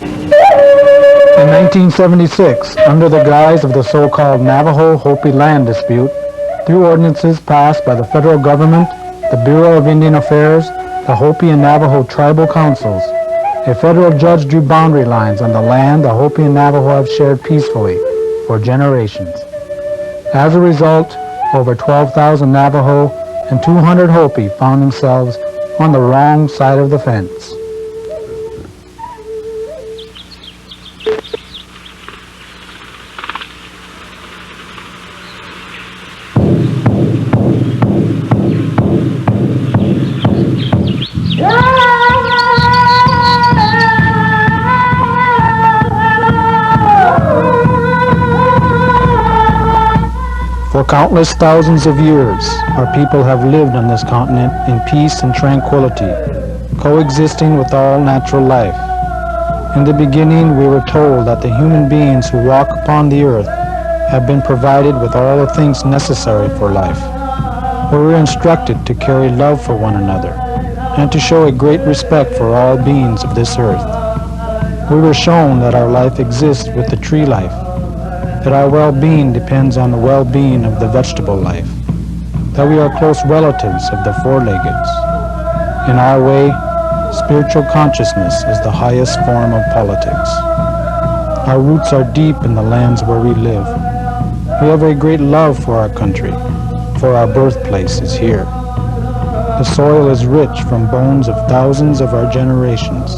In 1976, under the guise of the so-called Navajo Hopi land dispute, through ordinances passed by the federal government, the Bureau of Indian Affairs, the Hopi and Navajo tribal councils, a federal judge drew boundary lines on the land the Hopi and Navajo have shared peacefully for generations. As a result, over 12,000 Navajo and 200 Hopi found themselves on the wrong side of the fence. For countless thousands of years, our people have lived on this continent in peace and tranquility, coexisting with all natural life. In the beginning, we were told that the human beings who walk upon the earth have been provided with all the things necessary for life. We were instructed to carry love for one another and to show a great respect for all beings of this earth. We were shown that our life exists with the tree life, that our well-being depends on the well-being of the vegetable life, that we are close relatives of the four-leggeds. In our way, spiritual consciousness is the highest form of politics. Our roots are deep in the lands where we live. We have a great love for our country, for our birthplace is here. The soil is rich from bones of thousands of our generations.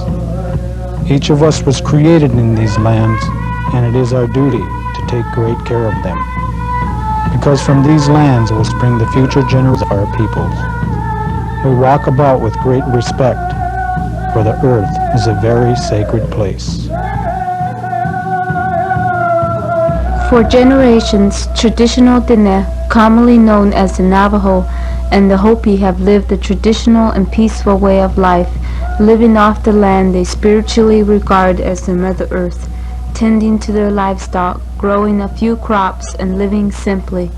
Each of us was created in these lands, and it is our duty to take great care of them, because from these lands will spring the future generations of our peoples. We walk about with great respect, for the earth is a very sacred place. For generations, traditional Diné, commonly known as the Navajo, and the Hopi have lived a traditional and peaceful way of life, living off the land they spiritually regard as the Mother Earth, tending to their livestock, growing a few crops, and living simply.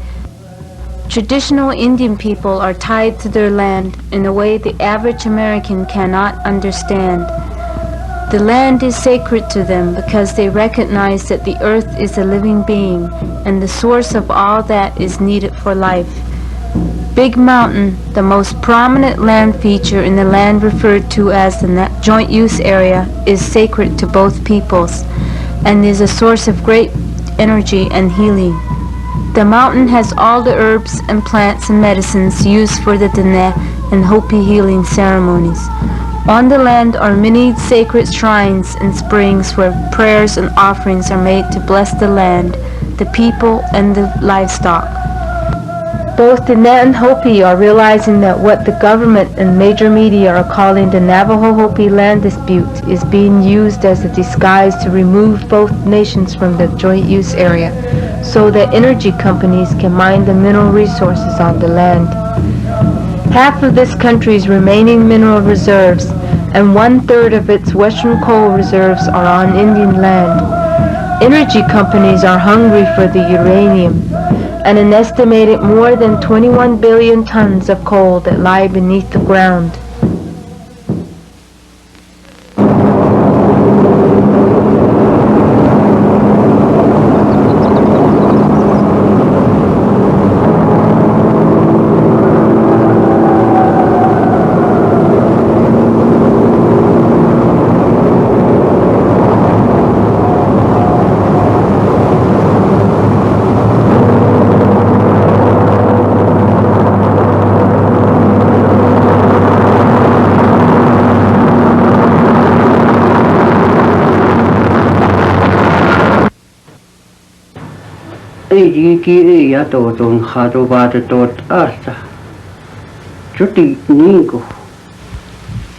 Traditional Indian people are tied to their land in a way the average American cannot understand. The land is sacred to them because they recognize that the earth is a living being and the source of all that is needed for life. Big Mountain, the most prominent land feature in the land referred to as the joint use area, is sacred to both peoples and is a source of great energy and healing. The mountain has all the herbs and plants and medicines used for the Diné and Hopi healing ceremonies. On the land are many sacred shrines and springs where prayers and offerings are made to bless the land, the people, and the livestock. Both Diné and Hopi are realizing that what the government and major media are calling the Navajo-Hopi land dispute is being used as a disguise to remove both nations from the joint use area so that energy companies can mine the mineral resources on the land. Half of this country's remaining mineral reserves and 1/3 of its western coal reserves are on Indian land. Energy companies are hungry for the uranium and an estimated more than 21 billion tons of coal that lie beneath the ground.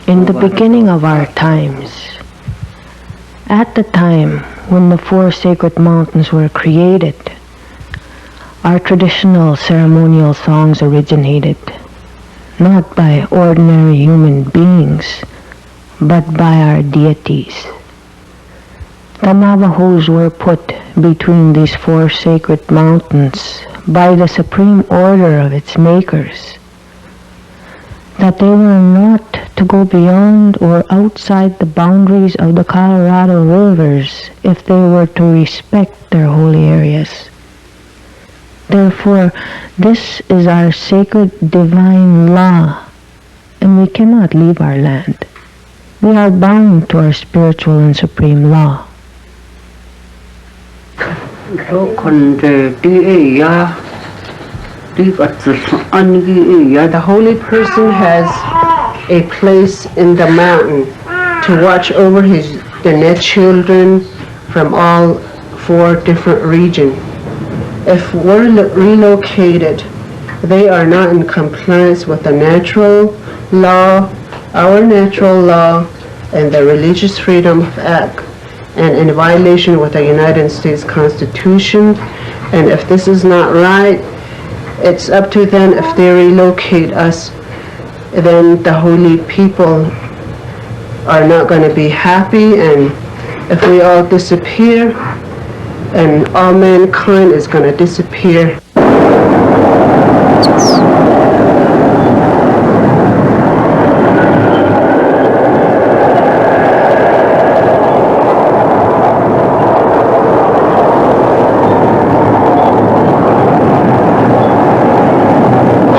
In the beginning of our times, at the time when the four sacred mountains were created, our traditional ceremonial songs originated, not by ordinary human beings, but by our deities. The Navajos were put between these four sacred mountains by the supreme order of its makers, that they were not to go beyond or outside the boundaries of the Colorado rivers if they were to respect their holy areas. Therefore, this is our sacred divine law, and we cannot leave our land. We are bound to our spiritual and supreme law. The holy person has a place in the mountain to watch over the net children from all 4 different regions. If we're relocated, they are not in compliance with the natural law, our natural law, and the Religious Freedom Act, and in violation with the United States Constitution. And if this is not right, it's up to them. If they relocate us, then the holy people are not going to be happy, and if we all disappear, and all mankind is going to disappear.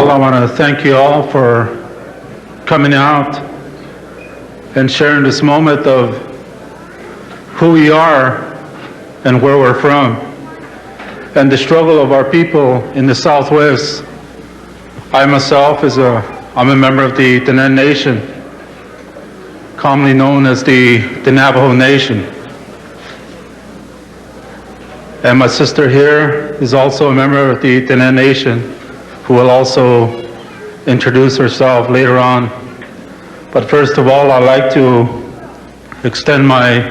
I want to thank you all for coming out and sharing this moment of who we are and where we're from, and the struggle of our people in the Southwest. I myself I'm a member of the Diné Nation, commonly known as the Navajo Nation. And my sister here is also a member of the Diné Nation, who will also introduce herself later on. But first of all, I'd like to extend my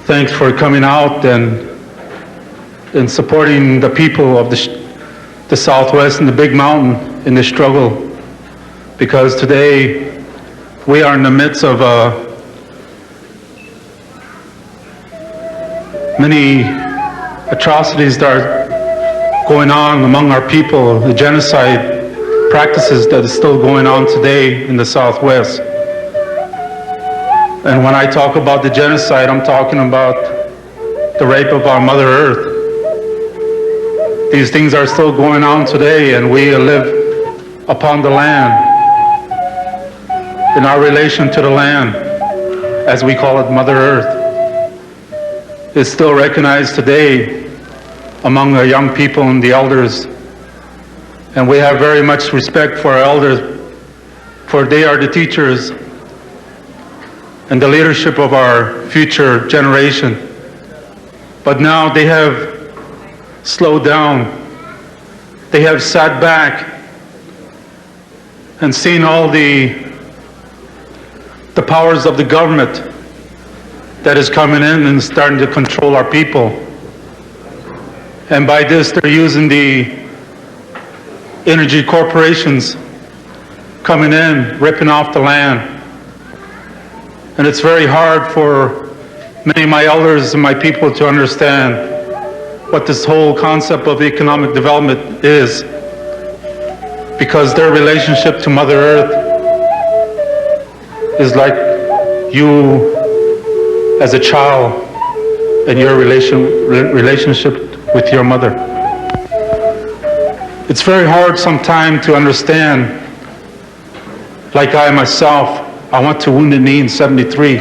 thanks for coming out and supporting the people of the Southwest and the Big Mountain in this struggle. Because today we are in the midst of many atrocities that are going on among our people, the genocide practices that is still going on today in the Southwest. And when I talk about the genocide, I'm talking about the rape of our Mother Earth. These things are still going on today, and we live upon the land, in our relation to the land, as we call it, Mother Earth, is still recognized today among the young people and the elders. And we have very much respect for our elders, for they are the teachers and the leadership of our future generation. But now they have slowed down. They have sat back and seen all the powers of the government that is coming in and starting to control our people. And by this, they're using the energy corporations coming in, ripping off the land. And it's very hard for many of my elders and my people to understand what this whole concept of economic development is, because their relationship to Mother Earth is like you as a child and your relationship with your mother. It's very hard sometimes to understand. Like I myself, I went to Wounded Knee in '73.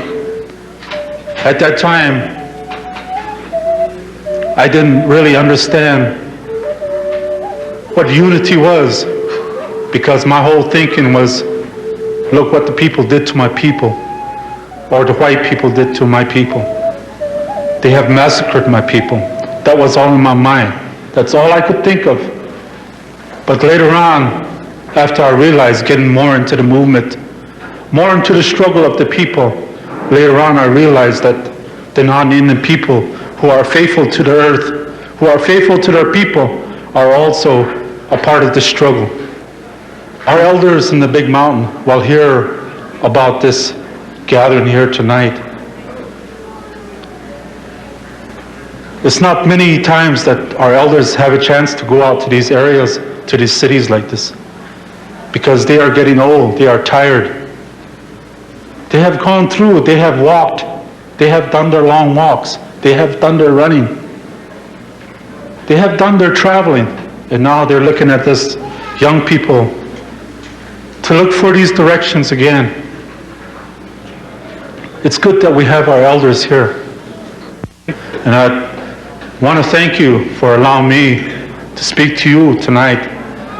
At that time, I didn't really understand what unity was, because my whole thinking was, look what the people did to my people, or the white people did to my people. They have massacred my people. That was all in my mind. That's all I could think of. But later on, after I realized, getting more into the movement, more into the struggle of the people, later on I realized that the non-Indian people who are faithful to the earth, who are faithful to their people, are also a part of the struggle. Our elders in the Big Mountain will hear about this gathering here tonight. It's not many times that our elders have a chance to go out to these areas, to these cities like this. because they are getting old, they are tired. They have gone through, they have walked, they have done their long walks, they have done their running, they have done their traveling, and now they're looking at this young people to look for these directions again. It's good that we have our elders here. And I want to thank you for allowing me to speak to you tonight.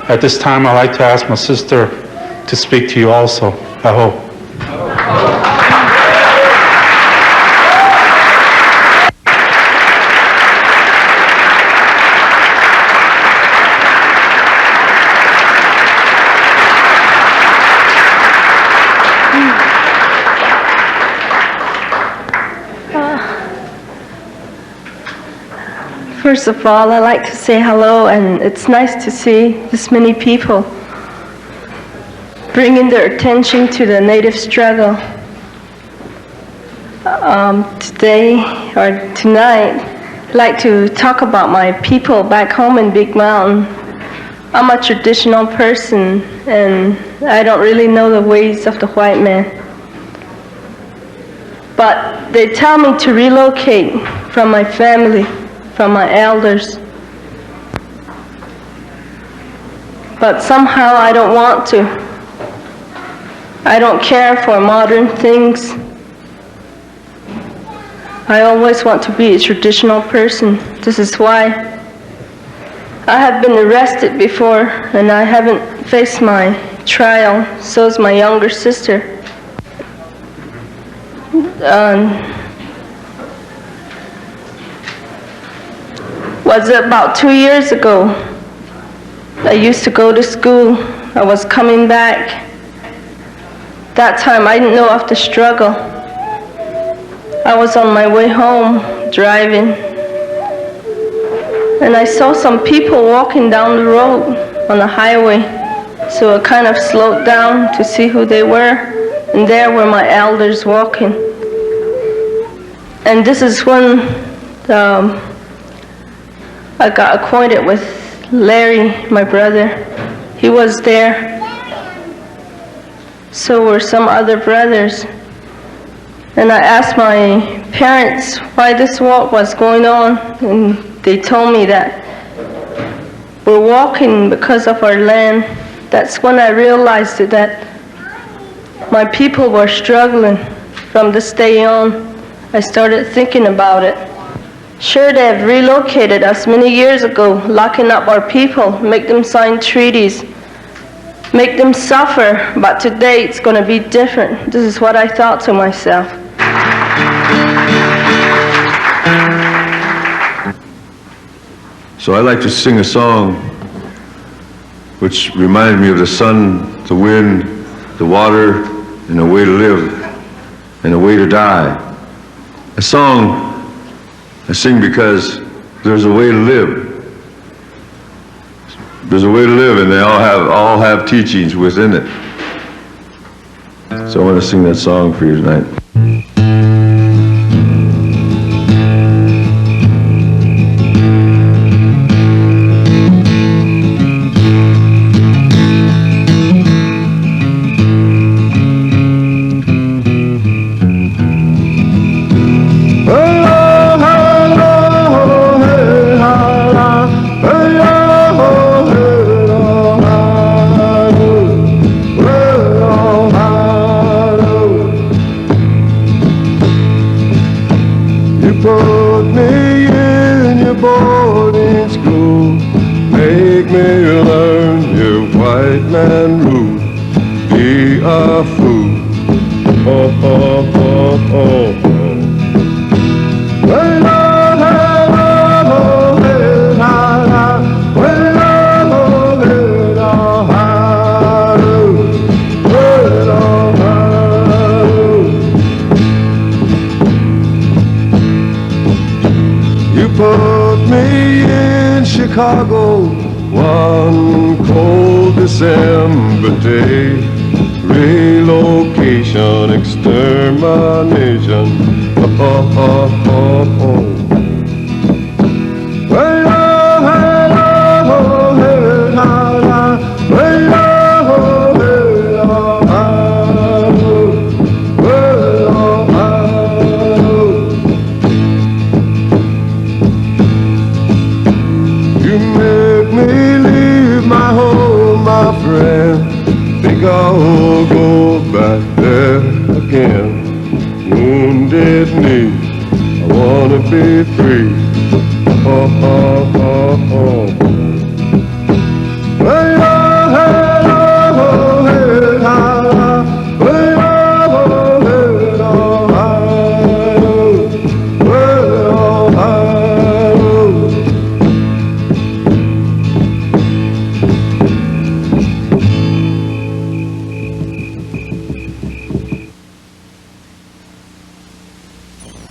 At this time, I'd like to ask my sister to speak to you also. I hope. First of all, I'd like to say hello, and it's nice to see this many people bringing their attention to the Native struggle. Today, or tonight, I'd like to talk about my people back home in Big Mountain. I'm a traditional person, and I don't really know the ways of the white man. But they tell me to relocate from my family, from my elders. But somehow I don't want to. I don't care for modern things. I always want to be a traditional person. This is why I have been arrested before, and I haven't faced my trial. So is my younger sister. Was about 2 years ago. I used to go to school. I was coming back. That time I didn't know of the struggle. I was on my way home, driving, and I saw some people walking down the road on the highway. So I kind of slowed down to see who they were, and there were my elders walking. And this is when I got acquainted with Larry, my brother. He was there. So were some other brothers. And I asked my parents why this walk was going on, and they told me that we're walking because of our land. That's when I realized that my people were struggling. From this day on, I started thinking about it. Sure, they have relocated us many years ago, locking up our people, make them sign treaties, make them suffer, but today it's going to be different. This is what I thought to myself. So I like to sing a song which reminded me of the sun, the wind, the water, and a way to live, and a way to die. A song I sing because there's a way to live. There's a way to live, and they all have teachings within it. So I want to sing that song for you tonight. Chicago, one cold December day. Relocation, extermination. Oh, oh, oh, oh, oh. Well, oh, hey, oh, hey, la, la. Well, oh, Wounded knee, I wanna be free. Oh, oh, oh, oh. Hey, oh, hey, oh, hey, ah, hey, oh, hey, oh, hey, oh, hey, oh.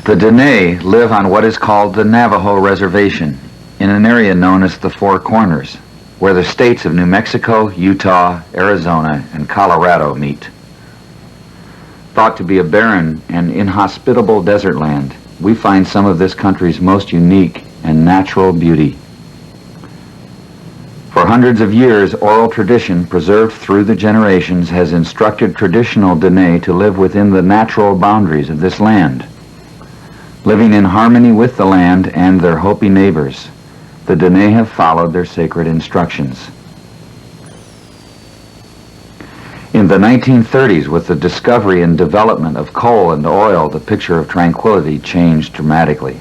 The Dene live on what is called the Navajo Reservation, in an area known as the Four Corners, where the states of New Mexico, Utah, Arizona, and Colorado meet. Thought to be a barren and inhospitable desert land, we find some of this country's most unique and natural beauty. For hundreds of years, oral tradition preserved through the generations has instructed traditional Dene to live within the natural boundaries of this land. Living in harmony with the land and their Hopi neighbors, the Dene have followed their sacred instructions. In the 1930s, with the discovery and development of coal and oil, the picture of tranquility changed dramatically.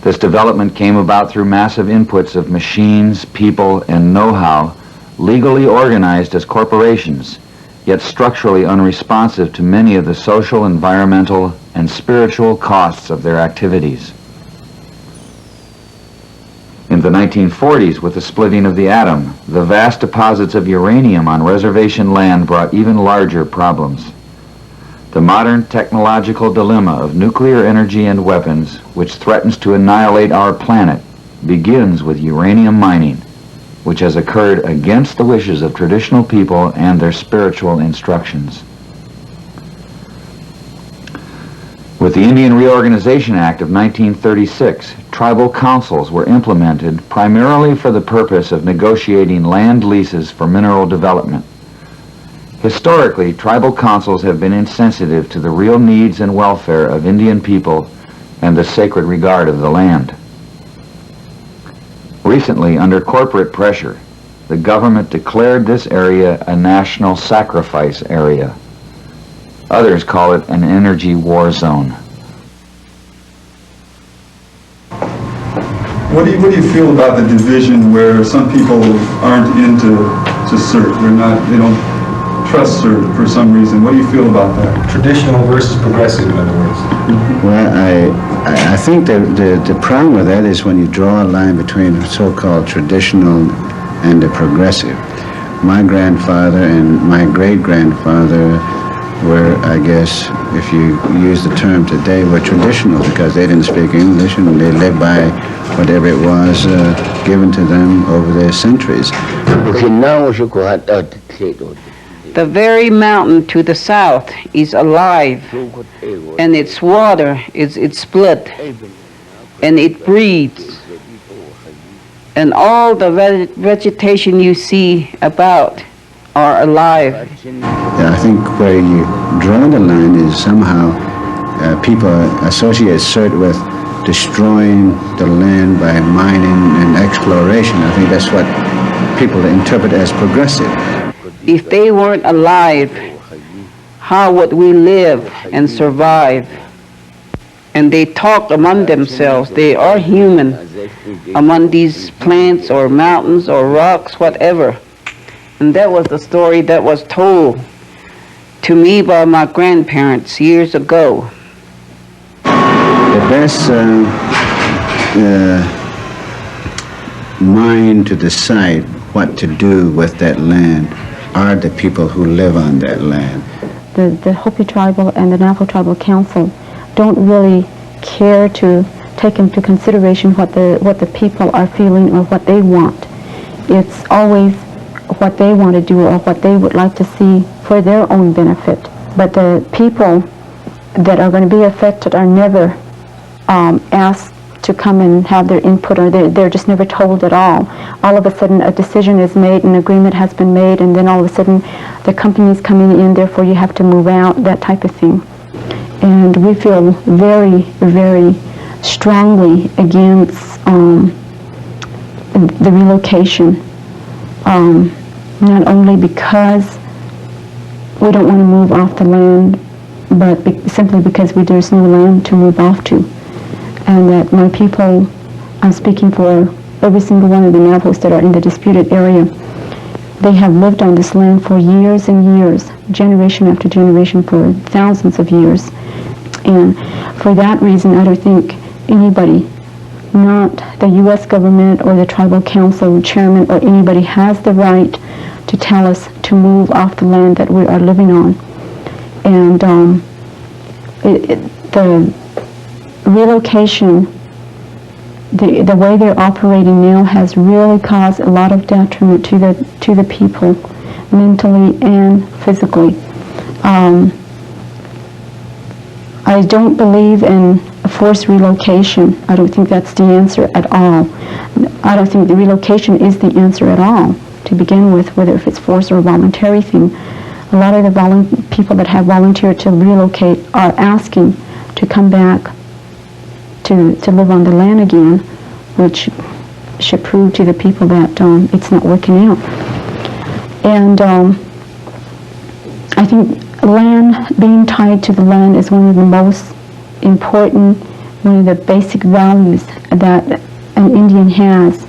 This development came about through massive inputs of machines, people, and know-how, legally organized as corporations, yet structurally unresponsive to many of the social, environmental, and spiritual costs of their activities. In the 1940s, with the splitting of the atom, the vast deposits of uranium on reservation land brought even larger problems. The modern technological dilemma of nuclear energy and weapons, which threatens to annihilate our planet, begins with uranium mining, which has occurred against the wishes of traditional people and their spiritual instructions. With the Indian Reorganization Act of 1936, tribal councils were implemented primarily for the purpose of negotiating land leases for mineral development. Historically, tribal councils have been insensitive to the real needs and welfare of Indian people and the sacred regard of the land. Recently, under corporate pressure, the government declared this area a national sacrifice area. Others call it an energy war zone. What do you feel about the division where some people aren't into CERT? They don't trust CERT for some reason. What do you feel about that? Traditional versus progressive, in other words. Well, I think the problem with that is when you draw a line between so-called traditional and the progressive. My grandfather and my great-grandfather were, I guess, if you use the term today, were traditional because they didn't speak English and they lived by whatever it was given to them over the centuries. The very mountain to the south is alive, and its water it's split, and it breathes, and all the vegetation you see about are alive. I think where you draw the line is somehow people associate CERT with destroying the land by mining and exploration. I think that's what people interpret as progressive. If they weren't alive, how would we live and survive? And they talk among themselves. They are human among these plants or mountains or rocks, whatever. And that was the story that was told to me by my grandparents years ago. The best mind to decide what to do with that land are the people who live on that land. The Hopi Tribal and the Navajo Tribal Council don't really care to take into consideration what the people are feeling or what they want. It's always what they want to do or what they would like to see for their own benefit. But the people that are going to be affected are never asked to come and have their input, or they're just never told at all. All of a sudden a decision is made, an agreement has been made, and then all of a sudden the company's coming in, therefore you have to move out, that type of thing. And we feel very, very strongly against the relocation. Not only because we don't want to move off the land, but simply because there's no land to move off to. And that my people, I'm speaking for every single one of the Navajos that are in the disputed area, they have lived on this land for years and years, generation after generation, for thousands of years. And for that reason, I don't think anybody, not the U.S. government or the tribal council chairman or anybody, has the right to tell us to move off the land that we are living on. And the relocation, the way they're operating now has really caused a lot of detriment to the people, mentally and physically. I don't believe in forced relocation. I don't think that's the answer at all. I don't think the relocation is the answer at all to begin with, whether if it's forced or a voluntary thing. A lot of the people that have volunteered to relocate are asking to come back to live on the land again, which should prove to the people that it's not working out. And I think land, being tied to the land, is one of the most important, one of the basic values that an Indian has.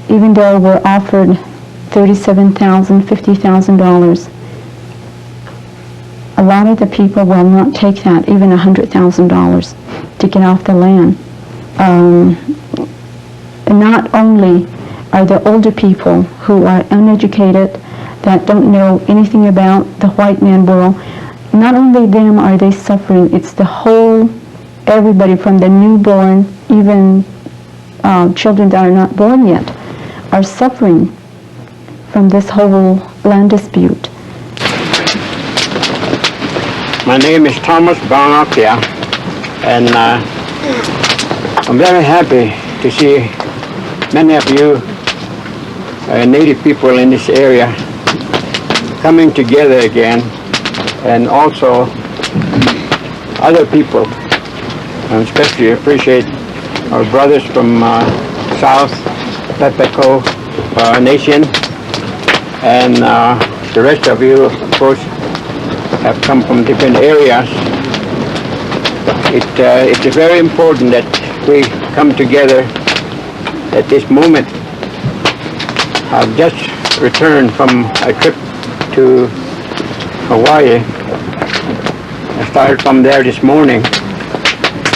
Even though we're offered $37,000, $50,000, a lot of the people will not take that, even $100,000, to get off the land. And not only are the older people who are uneducated, that don't know anything about the white man world, not only them are they suffering, it's the whole, everybody from the newborn, even children that are not born yet, are suffering from this whole land dispute. My name is Thomas Barnakia, and I'm very happy to see many of you Native people in this area coming together again, and also other people. I especially appreciate our brothers from South Pepeco Nation, and the rest of you, of course, have come from different areas. It's very important that we come together at this moment. I've just returned from a trip to Hawaii. I started from there this morning,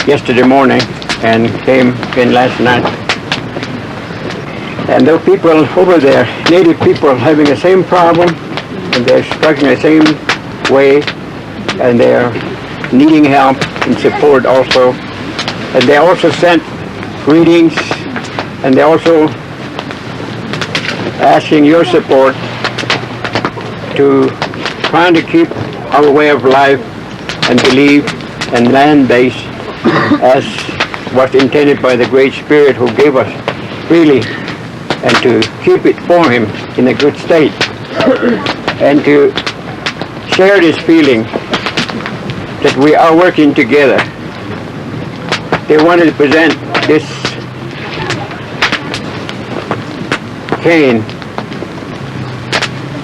yesterday morning, and came in last night. And there are people over there, Native people, having the same problem, and they're struggling the same way, and they're needing help and support also. And they also sent greetings, and they're also asking your support to trying to keep our way of life and belief and land base as was intended by the Great Spirit who gave us freely, and to keep it for Him in a good state, and to share this feeling that we are working together. They wanted to present this cane.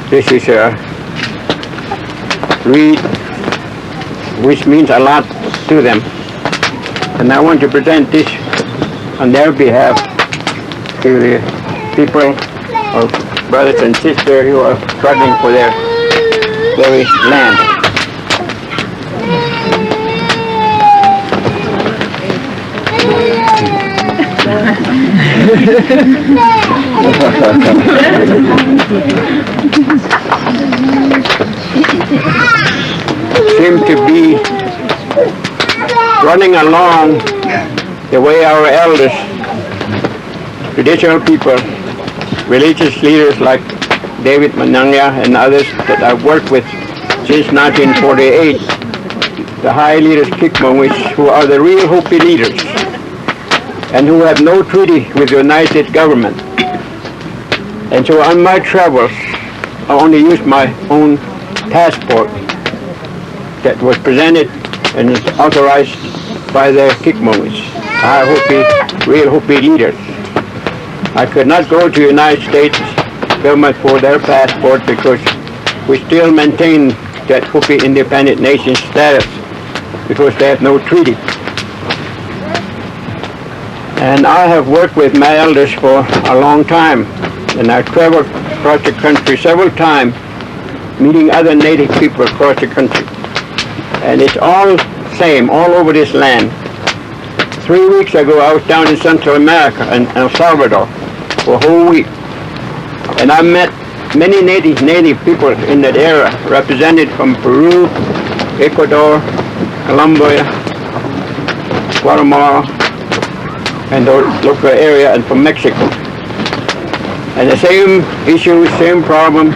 This is a reed which means a lot to them, and I want to present this on their behalf to the people, or brothers and sisters who are struggling for their very land. Seem to be running along the way our elders, traditional people, religious leaders like David Mananga and others that I've worked with since 1948, the high leaders Kikmawis, who are the real Hopi leaders and who have no treaty with the United government. And so on my travels, I only used my own passport that was presented and is authorized by the Kikmawis, high Hopi, real Hopi leaders. I could not go to the United States government for their passport because we still maintain that Hopi independent nation status because they have no treaty. And I have worked with my elders for a long time, and I traveled across the country several times, meeting other native people across the country. And it's all same all over this land. 3 weeks ago, I was down in Central America, in El Salvador, for a whole week. And I met many native people in that area, represented from Peru, Ecuador, Colombia, Guatemala, and the local area, and from Mexico. And the same issues, same problem,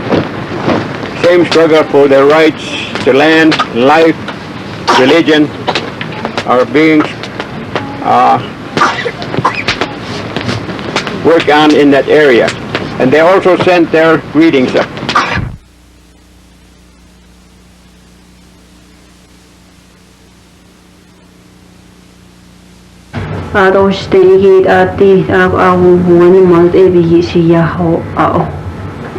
same struggle for their rights to land, life, religion are being worked on in that area. And they also sent their greetings up. Adoshtegit ati awu wani malt ebi si yaho ao.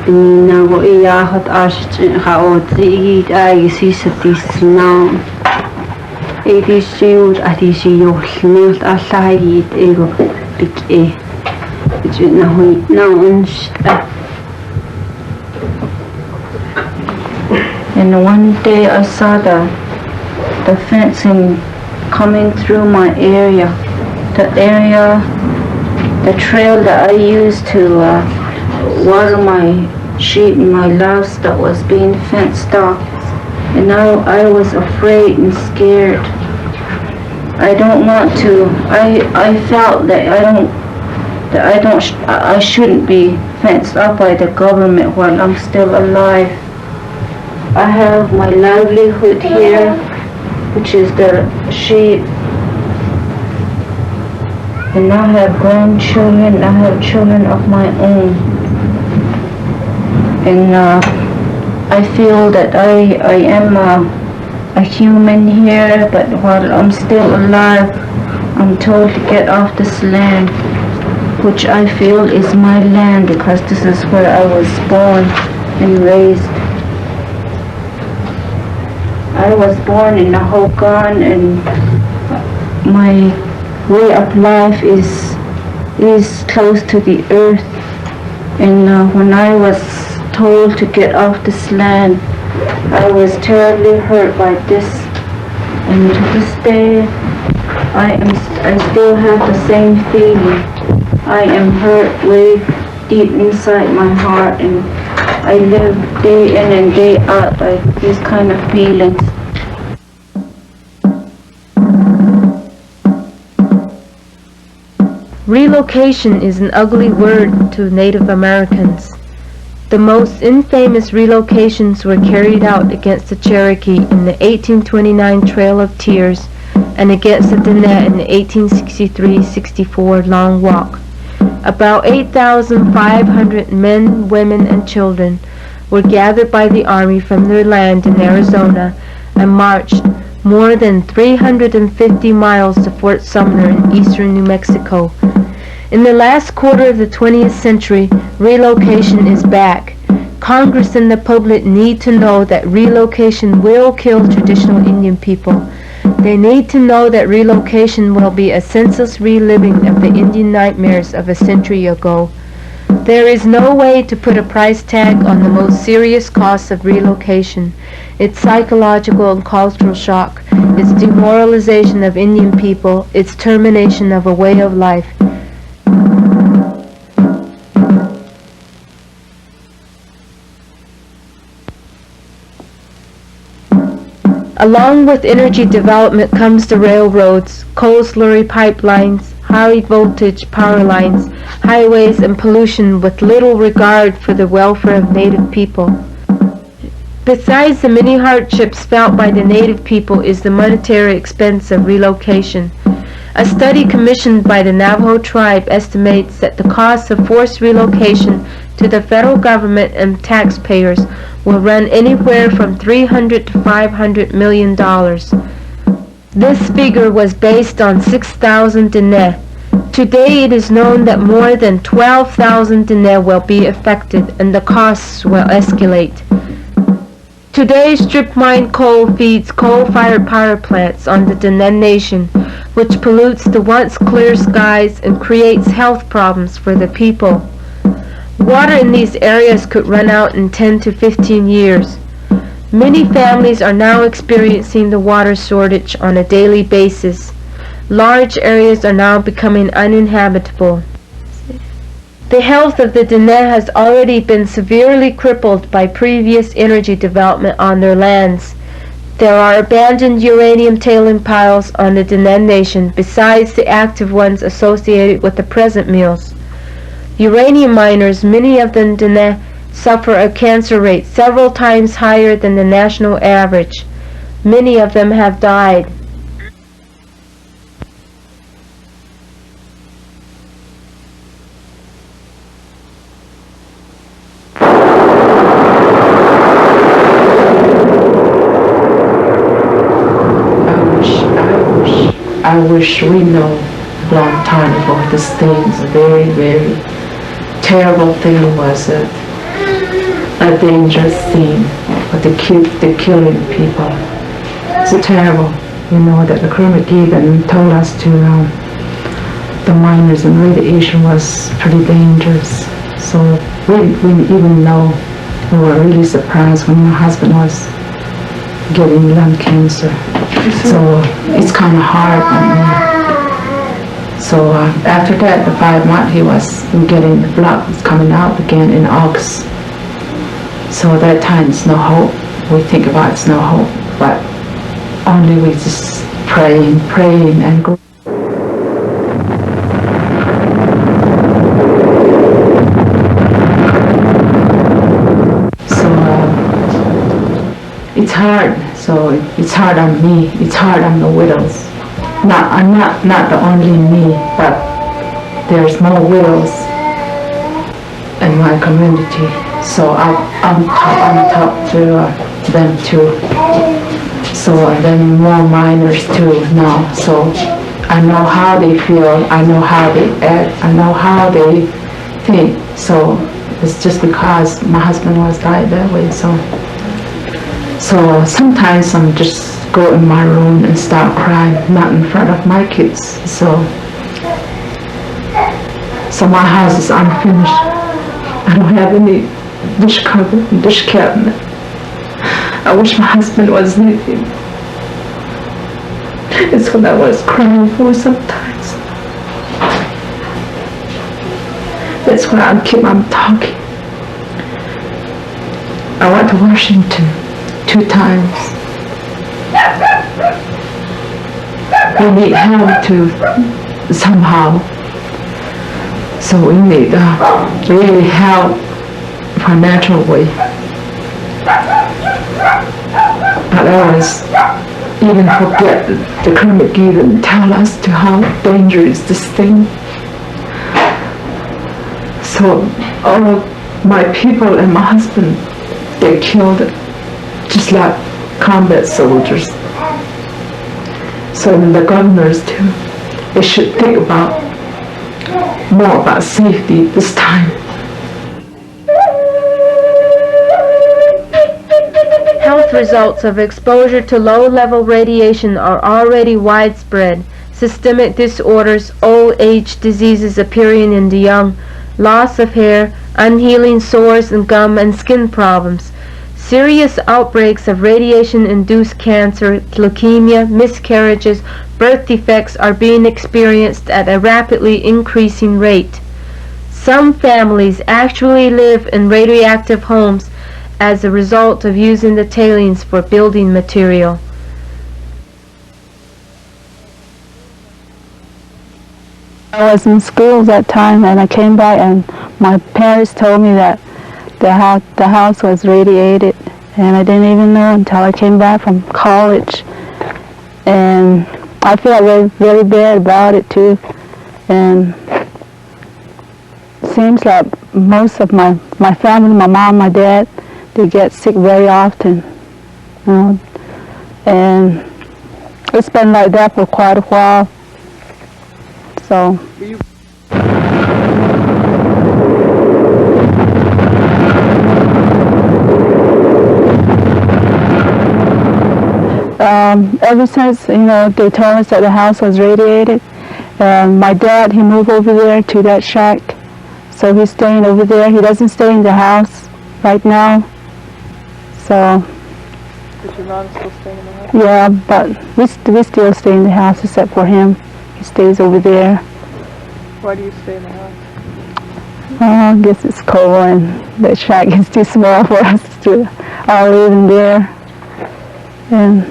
Nina go iyahot ashtin hao tigit ay si satisna. Edi siud ati si yohnilt asahit ego big e. And one day I saw the fencing coming through my area. The trail that I used to water my sheep and my livestock was being fenced off. And now I was afraid and scared. I don't want to, I felt that I shouldn't be fenced up by the government while I'm still alive. I have my livelihood here, which is the sheep. And I have grandchildren, I have children of my own. And I feel that I am a human here, but while I'm still alive, I'm told to get off this land, which I feel is my land because this is where I was born and raised. I was born in Navajo, and my way of life is close to the earth. And when I was told to get off this land, I was terribly hurt by this. And to this day, I still have the same feeling. I am hurt way deep inside my heart, and I live day in and day out by these kind of feelings. Relocation is an ugly word to Native Americans. The most infamous relocations were carried out against the Cherokee in the 1829 Trail of Tears and against the Diné in the 1863-64 Long Walk. About 8,500 men, women, and children were gathered by the Army from their land in Arizona and marched more than 350 miles to Fort Sumner in eastern New Mexico. In the last quarter of the 20th century, relocation is back. Congress and the public need to know that relocation will kill traditional Indian people. They need to know that relocation will be a senseless reliving of the Indian nightmares of a century ago. There is no way to put a price tag on the most serious costs of relocation. Its psychological and cultural shock, its demoralization of Indian people, its termination of a way of life. Along with energy development comes the railroads, coal slurry pipelines, high voltage power lines, highways, and pollution with little regard for the welfare of Native people. Besides the many hardships felt by the Native people is the monetary expense of relocation. A study commissioned by the Navajo tribe estimates that the cost of forced relocation to the federal government and taxpayers will run anywhere from $300 to $500 million. This figure was based on 6,000 Diné. Today it is known that more than 12,000 Diné will be affected and the costs will escalate. Today, strip-mined coal feeds coal-fired power plants on the Diné Nation, which pollutes the once clear skies and creates health problems for the people. Water in these areas could run out in 10 to 15 years. Many families are now experiencing the water shortage on a daily basis. Large areas are now becoming uninhabitable. The health of the Diné has already been severely crippled by previous energy development on their lands. There are abandoned uranium tailing piles on the Diné Nation besides the active ones associated with the present mills. Uranium miners, many of them Diné, suffer a cancer rate several times higher than the national average. Many of them have died. I wish we know long time ago this thing is a very, very terrible thing was a dangerous thing, but the killing people. It's terrible, you know, that the Kermit even told us to the miners and radiation was pretty dangerous. So we didn't even know. We were really surprised when my husband was getting lung cancer. So it's kind of hard on me. So after that, the 5 months, he was getting the blood was coming out again in August. So that time it's no hope. We think about it's no hope, but only we just praying and go. So it's hard. So it's hard on me. It's hard on the widows. Not the only me, but there's more widows in my community. So I'm talk to them too. So then more minors too now. So I know how they feel. I know how they act. I know how they think. So it's just because my husband was died that way. So sometimes I'm just go in my room and start crying, not in front of my kids. So my house is unfinished. I don't have any dish cover and dish cabinet. I wish my husband was living. It's what I was crying for sometimes. That's why I'm talking. I went to Washington 2 times. We need help to somehow. So we need really help financial way. But others even forget the Kermit given tell us to how dangerous this thing. So all of my people and my husband, they killed just like combat soldiers. So the governors too, they should think more about safety this time. Health results of exposure to low-level radiation are already widespread. Systemic disorders, old age diseases appearing in the young, loss of hair, unhealing sores and gum and skin problems. Serious outbreaks of radiation-induced cancer, leukemia, miscarriages, birth defects are being experienced at a rapidly increasing rate. Some families actually live in radioactive homes as a result of using the tailings for building material. I was in school that time and I came back and my parents told me that the house was radiated, and I didn't even know until I came back from college. And I feel very, very bad about it too. And it seems like most of my family, my mom, my dad, they get sick very often. You know? And it's been like that for quite a while. So. Ever since, they told us that the house was radiated, my dad, he moved over there to that shack. So he's staying over there. He doesn't stay in the house right now. So. But your mom still staying in the house? Yeah, but we still stay in the house except for him. He stays over there. Why do you stay in the house? I guess it's cold and the shack is too small for us to all live in there. And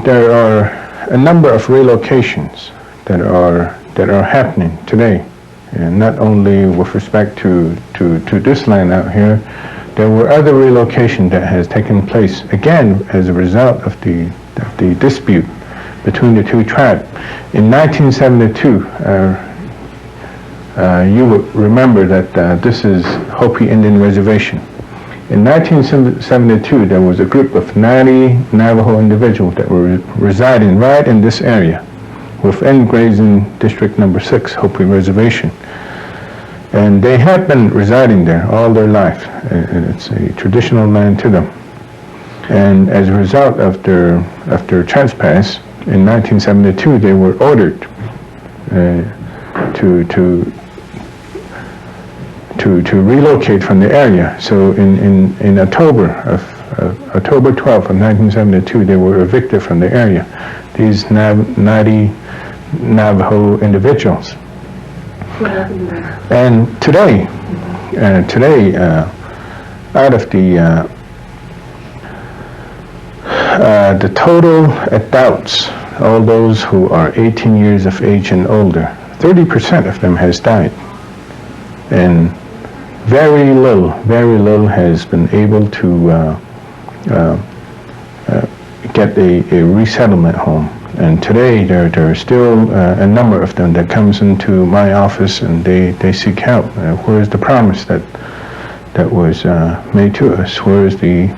there are a number of relocations that are happening today, and not only with respect to this land out here. There were other relocations that has taken place again as a result of the dispute between the two tribes. In 1972, you would remember that this is Hopi Indian Reservation. In 1972, there was a group of 90 Navajo individuals that were residing right in this area within Grazing District Number 6, Hopi Reservation. And they had been residing there all their life. It's a traditional land to them. And as a result of their trespass, in 1972, they were ordered to relocate from the area. So in October 12th of 1972, they were evicted from the area. These 90 Navajo individuals. And today, out of the total adults, all those who are 18 years of age and older, 30% of them has died. And very little has been able to get a resettlement home. And today there are still a number of them that comes into my office and they seek help. Where is the promise that was made to us? Where is the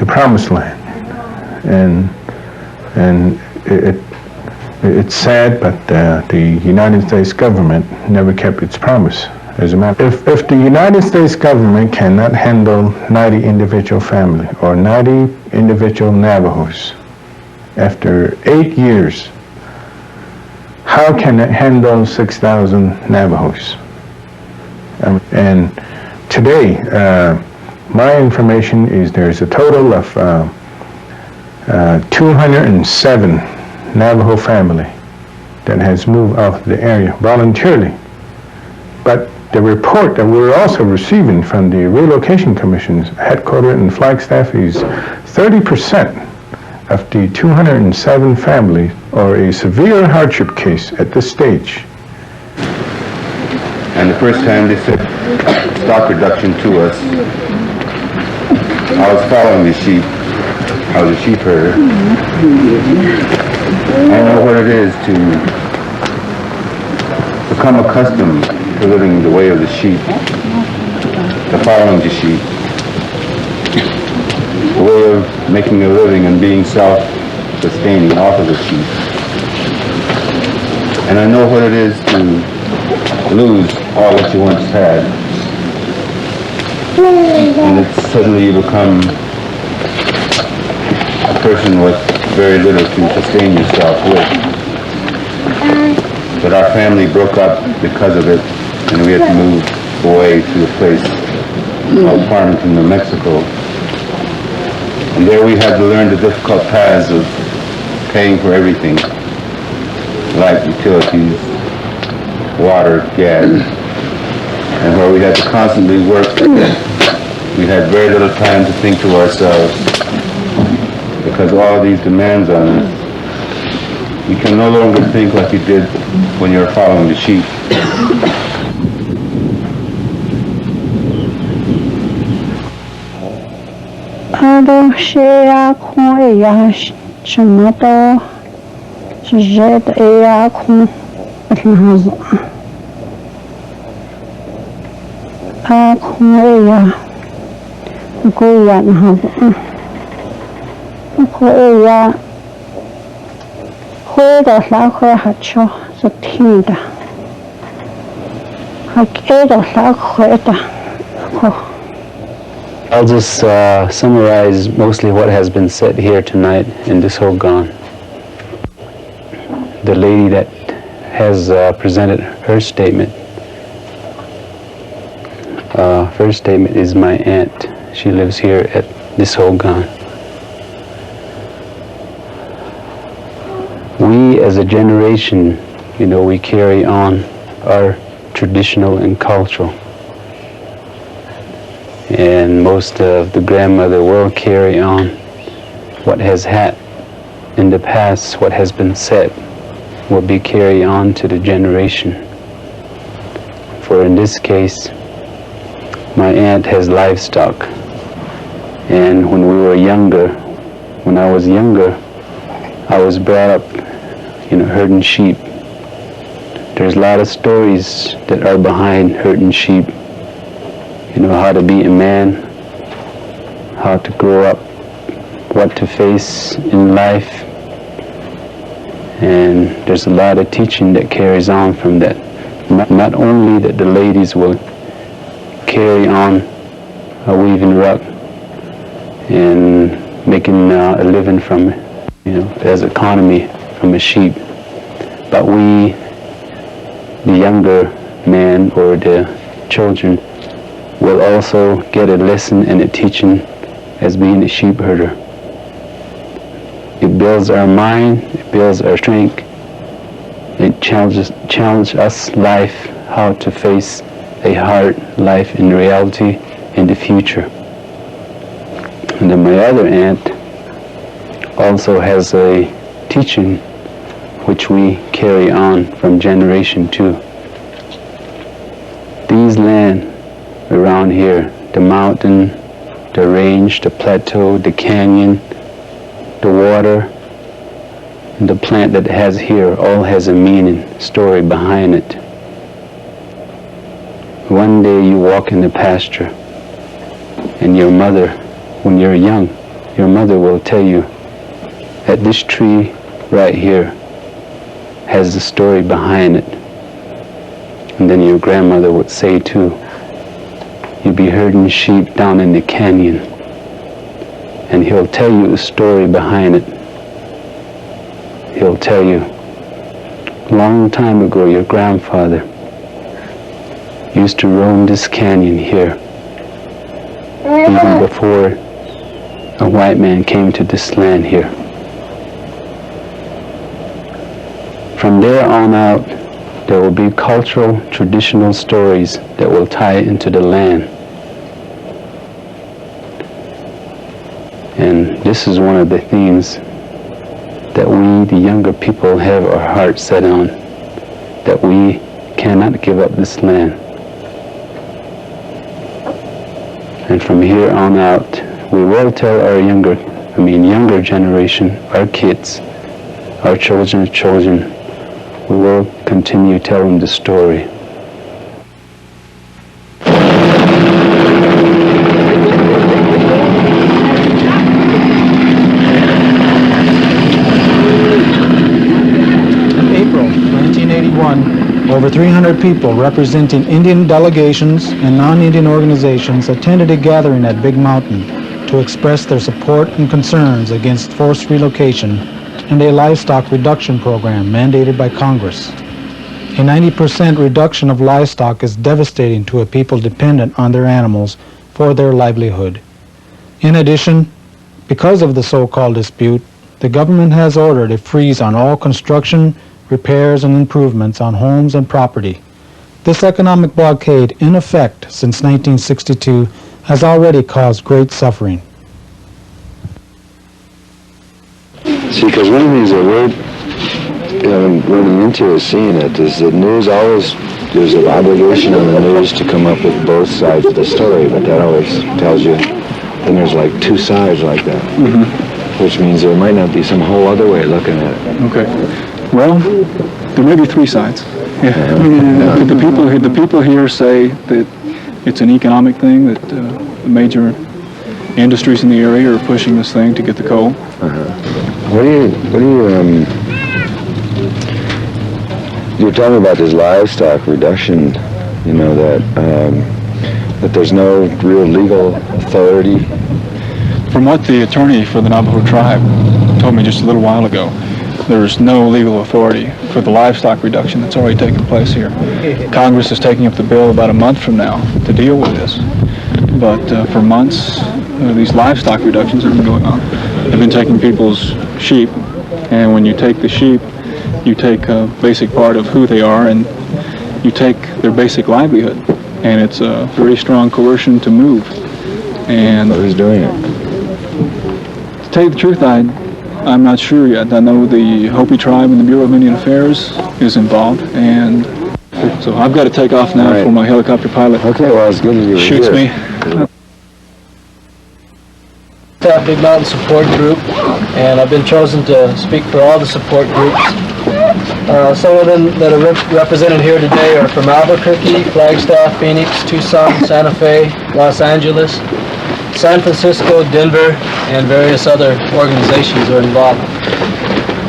promised land? And it's sad, but the United States government never kept its promise. As a matter, if the United States government cannot handle 90 individual family or 90 individual Navajos after 8 years, how can it handle 6,000 Navajos? And today, my information is there's a total of 207 Navajo family that has moved out of the area voluntarily. But the report that we're also receiving from the Relocation Commission's headquarters in Flagstaff is 30% of the 207 families are a severe hardship case at this stage. And the first time they said stock reduction to us, I was following the sheep. I was a sheep herder. I know what it is to become accustomed to living the way of the sheep, to following the sheep, the way of making a living and being self-sustaining off of the sheep. And I know what it is to lose all that you once had. And it's suddenly you become a person with very little to sustain yourself with. But our family broke up because of it, and we had to move away to a place called Farmington, New Mexico. And there we had to learn the difficult paths of paying for everything, like utilities, water, gas, and where we had to constantly work. We had very little time to think to ourselves because all of these demands on us. You can no longer think like you did when you were following the sheep. Ado shea kon ya shamato jet ya kon atlazo a kon ya go ya nazo Khoya khoda la kho hacho satinda hakeda la khoeta I'll just summarize mostly what has been said here tonight in this Hogan. The lady that has presented her statement. First statement is my aunt. She lives here at this Hogan. We as a generation, we carry on our traditional and cultural. And most of the grandmother will carry on what has had in the past, what has been said, will be carried on to the generation. For in this case, my aunt has livestock. And when we were younger, when I was younger, I was brought up, herding sheep. There's a lot of stories that are behind herding sheep. How to be a man, how to grow up, what to face in life. And there's a lot of teaching that carries on from that. Not only that the ladies will carry on a weaving rug and making a living from, as economy from a sheep, but we, the younger man or the children, will also get a lesson and a teaching as being a sheep herder. It builds our mind, it builds our strength, it challenges us life, how to face a hard life in reality in the future. And then my other aunt also has a teaching which we carry on from generation to. These land around here, the mountain, the range, the plateau, the canyon, the water, and the plant that it has here all has a meaning, story behind it. One day you walk in the pasture and your mother, when you're young, your mother will tell you that this tree right here has the story behind it. And then your grandmother would say too, you'd be herding sheep down in the canyon, and he'll tell you the story behind it. He'll tell you, long time ago, your grandfather used to roam this canyon here, even before a white man came to this land here. From there on out, there will be cultural, traditional stories that will tie into the land. And this is one of the themes that we, the younger people, have our hearts set on, that we cannot give up this land. And from here on out, we will tell our younger generation, our kids, our children's children, we will continue telling the story. April 1981, over 300 people representing Indian delegations and non-Indian organizations attended a gathering at Big Mountain to express their support and concerns against forced relocation and a livestock reduction program mandated by Congress. A 90% reduction of livestock is devastating to a people dependent on their animals for their livelihood. In addition, because of the so-called dispute, the government has ordered a freeze on all construction, repairs, and improvements on homes and property. This economic blockade, in effect since 1962, has already caused great suffering. See, because one of the things that we're running into is seeing it is the news always, there's an obligation on the news to come up with both sides of the story, but that always tells you, then there's like two sides like that, which means there might not be some whole other way of looking at it. Okay. Well, there may be three sides. Yeah. The people here say that it's an economic thing, that the major industries in the area are pushing this thing to get the coal. You're talking about this livestock reduction, you know, that there's no real legal authority. From what the attorney for the Navajo tribe told me just a little while ago, there's no legal authority for the livestock reduction that's already taken place here. Congress is taking up the bill about a month from now to deal with this. But for months, these livestock reductions have been going on. They've been taking people's sheep, and when you take the sheep, you take a basic part of who they are, and you take their basic livelihood. And it's a very strong coercion to move. And who's doing it? To tell you the truth, I'm not sure yet. I know the Hopi tribe and the Bureau of Indian Affairs is involved, and so I've got to take off now before my helicopter pilot it's good you shoots me. Big Mountain Support Group, and I've been chosen to speak for all the support groups. Some of them that are represented here today are from Albuquerque, Flagstaff, Phoenix, Tucson, Santa Fe, Los Angeles, San Francisco, Denver, and various other organizations are involved.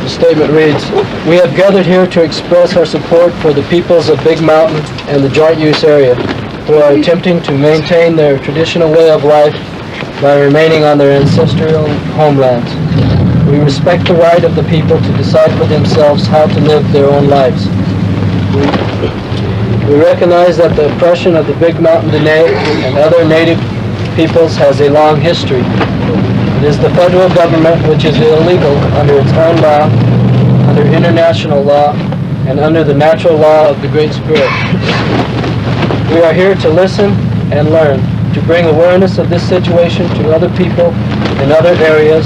The statement reads, "We have gathered here to express our support for the peoples of Big Mountain and the joint use area who are attempting to maintain their traditional way of life by remaining on their ancestral homelands. We respect the right of the people to decide for themselves how to live their own lives. We recognize that the oppression of the Big Mountain Dene and other native peoples has a long history. It is the federal government which is illegal under its own law, under international law, and under the natural law of the Great Spirit. We are here to listen and learn, to bring awareness of this situation to other people in other areas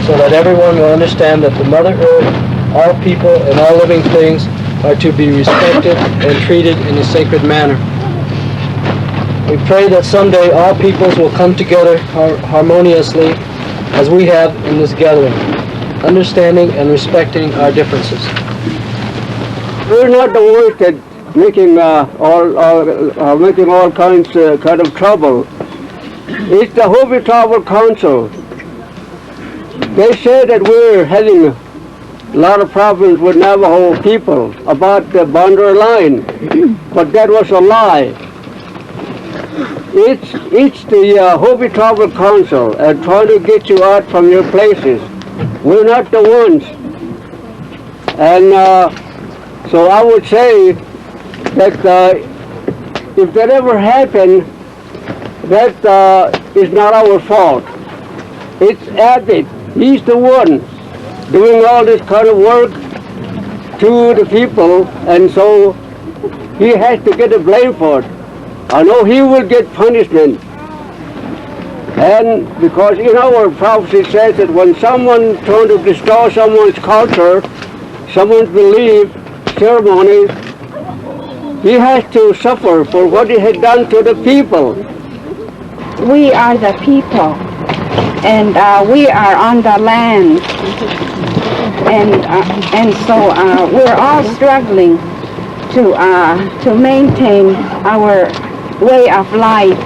so that everyone will understand that the Mother Earth, all people, and all living things are to be respected and treated in a sacred manner. We pray that someday all peoples will come together harmoniously as we have in this gathering, understanding and respecting our differences." We're not the ones that making all kinds of trouble. It's the Hopi Tribal Council. They say that we're having a lot of problems with Navajo people about the boundary line, but that was a lie. It's the Hopi Tribal Council trying to get you out from your places. We're not the ones. And so I would say that if that ever happened, that is not our fault. It's Abbott. He's the one doing all this kind of work to the people, and so he has to get the blame for it. I know he will get punishment. And because in our prophecy says that when someone trying to destroy someone's culture, someone's belief, ceremony, he has to suffer for what he had done to the people. We are the people, and we are on the land, and so we're all struggling to maintain our way of life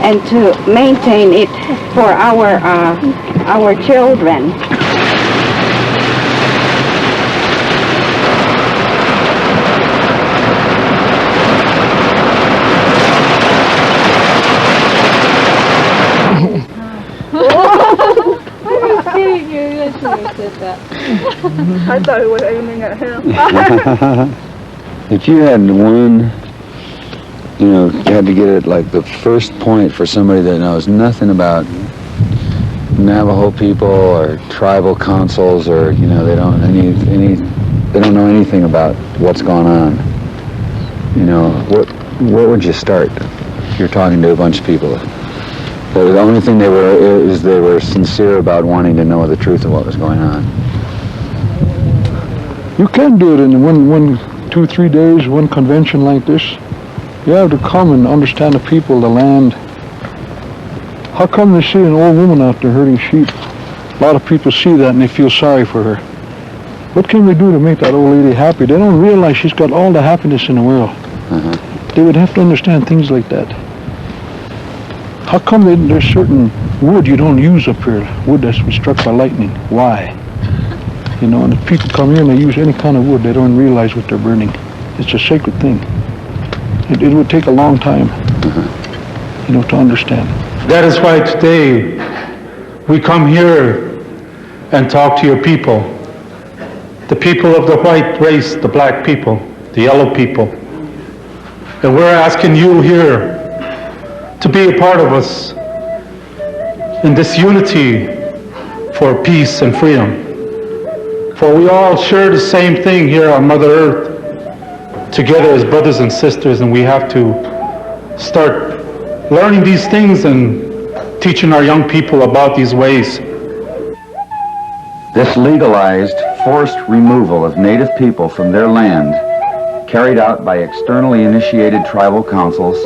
and to maintain it for our children. I thought he was aiming at him. If you had one, you had to get it like the first point for somebody that knows nothing about Navajo people or tribal councils, or they don't they don't know anything about what's going on. What would you start if you're talking to a bunch of people? The only thing they were sincere about wanting to know the truth of what was going on. You can't do it in 2, 3 days, one convention like this. You have to come and understand the people, the land. How come they see an old woman out there herding sheep? A lot of people see that and they feel sorry for her. What can we do to make that old lady happy? They don't realize she's got all the happiness in the world. They would have to understand things like that. How come there's certain wood you don't use up here, wood that's been struck by lightning? Why? You know, and if people come here and they use any kind of wood, they don't realize what they're burning. It's a sacred thing. It would take a long time, you know, to understand. That is why today we come here and talk to your people, the people of the white race, the black people, the yellow people. And we're asking you here to be a part of us in this unity for peace and freedom. For we all share the same thing here on Mother Earth, together as brothers and sisters, and we have to start learning these things and teaching our young people about these ways. This legalized, forced removal of native people from their land, carried out by externally initiated tribal councils,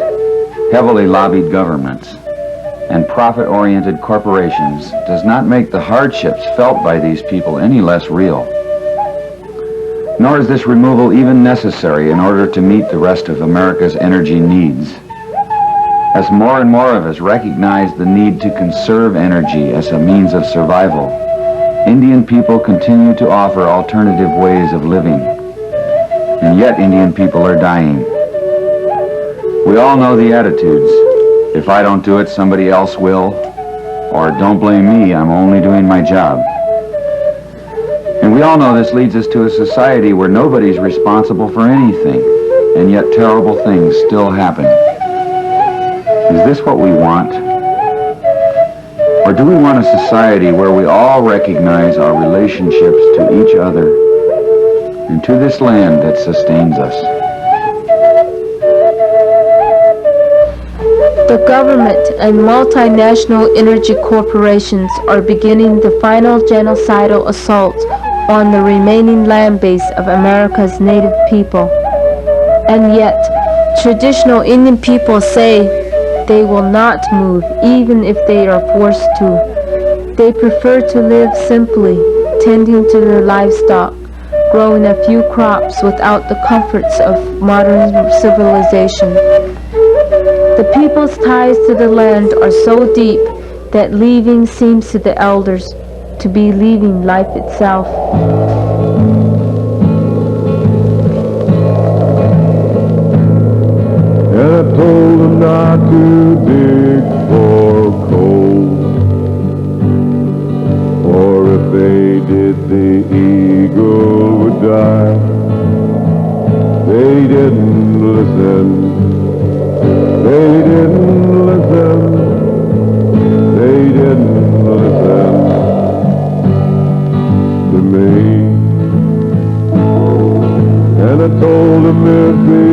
heavily lobbied governments, and profit-oriented corporations, does not make the hardships felt by these people any less real. Nor is this removal even necessary in order to meet the rest of America's energy needs. As more and more of us recognize the need to conserve energy as a means of survival, Indian people continue to offer alternative ways of living. And yet Indian people are dying. We all know the attitudes. If I don't do it, somebody else will. Or don't blame me, I'm only doing my job. And we all know this leads us to a society where nobody's responsible for anything, and yet terrible things still happen. Is this what we want? Or do we want a society where we all recognize our relationships to each other and to this land that sustains us? The government and multinational energy corporations are beginning the final genocidal assault on the remaining land base of America's native people. And yet, traditional Indian people say they will not move even if they are forced to. They prefer to live simply, tending to their livestock, growing a few crops without the comforts of modern civilization. The people's ties to the land are so deep that leaving seems to the elders to be leaving life itself. And I told them not to dig for coal, or if they did, the eagle would die. They didn't listen. They didn't listen. They didn't listen to me. And I told them if the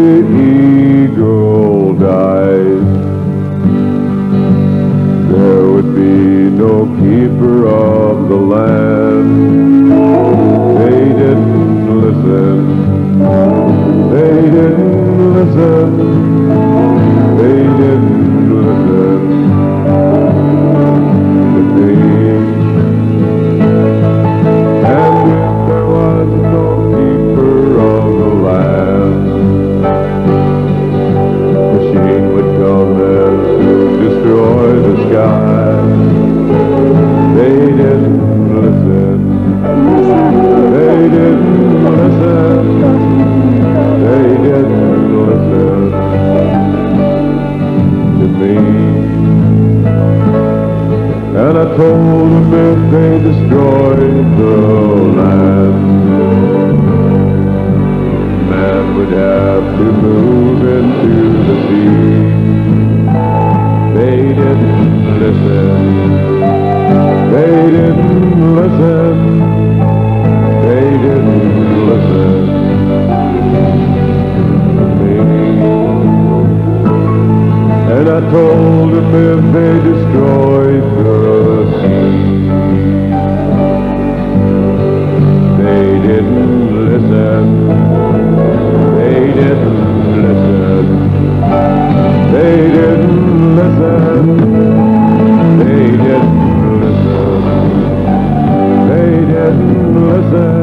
eagle died, there would be no keeper of the land. They didn't listen. They didn't listen. They didn't listen to me. And if there was no keeper of the land, machine would come and soon destroy the sky. They didn't listen. They didn't listen. They didn't listen to me. And I told them if they destroyed the land, man would have to move into the sea. They didn't listen. They didn't listen. They didn't listen to me. And I told them if they destroyed the sea, they didn't listen. They didn't listen. They didn't listen. They didn't listen. They didn't listen.